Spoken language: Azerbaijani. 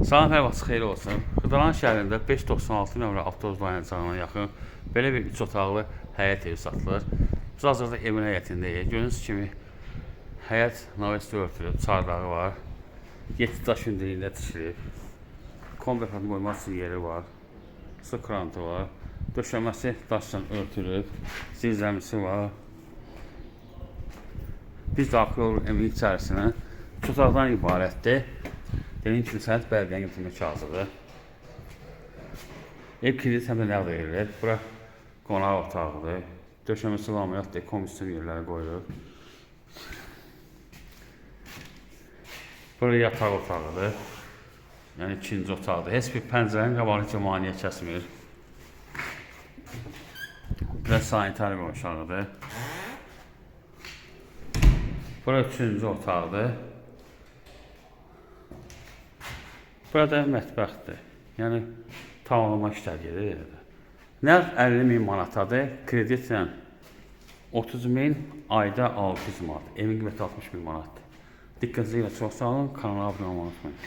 Salam, hər vaxt xeyir olsun. Xırdalan şəhərində 596 nömrə avtobus dayanacağına yaxın belə bir 3 otaqlı həyət evi satılır. Biz hazırda evin həyətindəyik. Gördüyünüz kimi həyət navəsdə örtülüb, çardağı var. 7 daş hündürlüyündə tikilib. Konvekatını qoymaq üçün yeri var. Su krantı var. Döşəməsi daşla örtülüb. Zirzəmisi var. Biz daxil oluruq evin içərisinə. 3 otaqdan ibarətdir. Dediyim kimi sənət bələdiyyə götürmək kağızıdır. Ev krediti həm də ləğv edilir. Bura qonaq otağıdır. Döşəməsi laminatdır, komisyon yerləri qoyulur. Bura yataq otağıdır. Yəni ikinci otaqdır. Heç bir pəncərənin qabağını ki, maneə kəsmir. Bura sanitariya qonşağıdır. Bura üçüncü otaqdır. Burada mətbəxdir. Yəni tamamlama işlər gedir. Nəğd 50.000 manatadır. Kreditlə 30.000, ayda 600 manat. Evin qiyməti 60.000 manatdır. Diqqətinizə görə çox sağ olun. Kanala abunə olmayı unutmayın.